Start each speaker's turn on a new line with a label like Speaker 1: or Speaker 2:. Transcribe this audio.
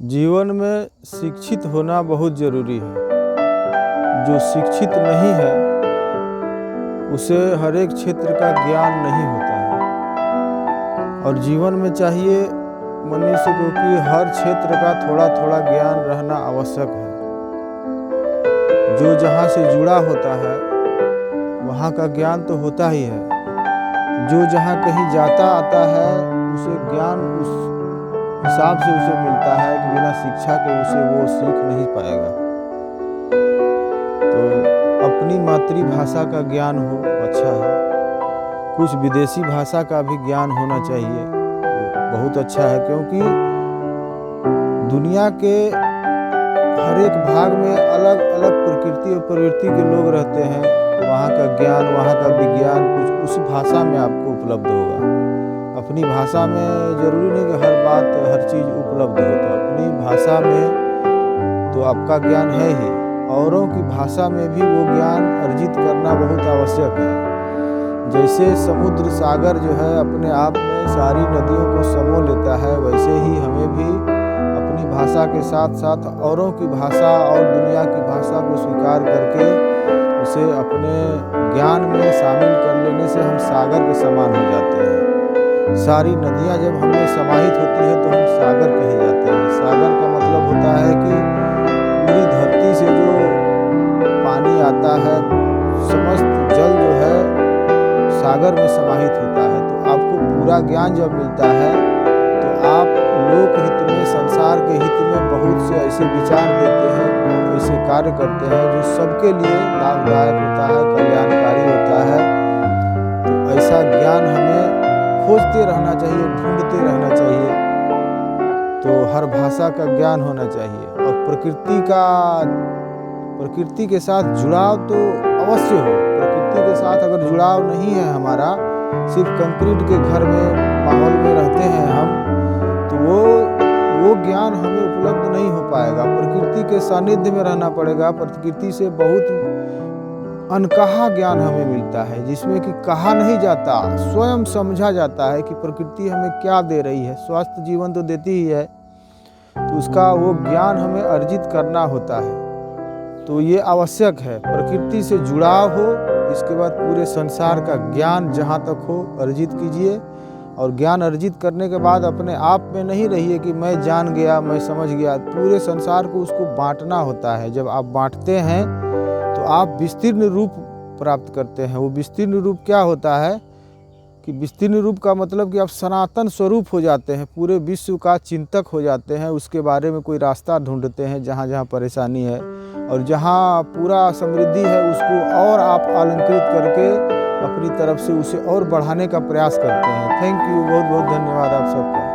Speaker 1: जीवन में शिक्षित होना बहुत ज़रूरी है। जो शिक्षित नहीं है उसे हर एक क्षेत्र का ज्ञान नहीं होता है और जीवन में चाहिए मनुष्य को कि हर क्षेत्र का थोड़ा थोड़ा ज्ञान रहना आवश्यक है। जो जहाँ से जुड़ा होता है वहाँ का ज्ञान तो होता ही है। जो जहाँ कहीं जाता आता है उसे ज्ञान उस हिसाब से उसे मिलता है कि बिना शिक्षा के उसे वो सीख नहीं पाएगा। तो अपनी मातृभाषा का ज्ञान हो अच्छा है। कुछ विदेशी भाषा का भी ज्ञान होना चाहिए, बहुत अच्छा है, क्योंकि दुनिया के हर एक भाग में अलग अलग प्रकृति और प्रवृत्ति के लोग रहते हैं। तो वहाँ का ज्ञान, वहाँ का विज्ञान कुछ उस भाषा में आपको उपलब्ध होगा। अपनी भाषा में ज़रूरी नहीं कि हर बात हर चीज़ उपलब्ध हो, तो अपनी भाषा में तो आपका ज्ञान है ही, औरों की भाषा में भी वो ज्ञान अर्जित करना बहुत आवश्यक है। जैसे समुद्र सागर जो है अपने आप में सारी नदियों को समो लेता है, वैसे ही हमें भी अपनी भाषा के साथ साथ औरों की भाषा और दुनिया की भाषा को स्वीकार करके उसे अपने ज्ञान में शामिल कर लेने से हम सागर के समान हो जाते हैं। सारी नदियाँ जब हमें समाहित होती है तो हम सागर कहे जाते हैं। सागर का मतलब होता है कि पूरी धरती से जो पानी आता है, समस्त जल जो है सागर में समाहित होता है। तो आपको पूरा ज्ञान जब मिलता है तो आप लोक हित में, संसार के हित में बहुत से ऐसे विचार देते हैं, ऐसे कार्य करते हैं जो सबके लिए लाभदायक होता है, कल्याणकारी होता है। तो ऐसा ज्ञान हमें खोजते रहना चाहिए, ढूंढते रहना चाहिए। तो हर भाषा का ज्ञान होना चाहिए और प्रकृति के साथ जुड़ाव तो अवश्य हो। प्रकृति के साथ अगर जुड़ाव नहीं है हमारा, सिर्फ कंक्रीट के घर में माहौल में रहते हैं हम, तो वो ज्ञान हमें उपलब्ध नहीं हो पाएगा। प्रकृति के सानिध्य में रहना पड़ेगा। प्रकृति से बहुत अनकहा ज्ञान हमें मिलता है, जिसमें कि कहा नहीं जाता, स्वयं समझा जाता है कि प्रकृति हमें क्या दे रही है। स्वस्थ जीवन तो देती ही है, तो उसका वो ज्ञान हमें अर्जित करना होता है। तो ये आवश्यक है, प्रकृति से जुड़ाव हो, इसके बाद पूरे संसार का ज्ञान जहाँ तक हो अर्जित कीजिए। और ज्ञान अर्जित करने के बाद अपने आप में नहीं रहिए कि मैं जान गया, मैं समझ गया। पूरे संसार को उसको बांटना होता है। जब आप बांटते हैं तो आप विस्तीर्ण रूप प्राप्त करते हैं। वो विस्तीर्ण रूप क्या होता है कि विस्तीर्ण रूप का मतलब कि आप सनातन स्वरूप हो जाते हैं, पूरे विश्व का चिंतक हो जाते हैं। उसके बारे में कोई रास्ता ढूंढते हैं जहाँ जहाँ परेशानी है, और जहाँ पूरा समृद्धि है उसको और आप अलंकृत करके अपनी तरफ से उसे और बढ़ाने का प्रयास करते हैं। थैंक यू, बहुत बहुत धन्यवाद आप सबका।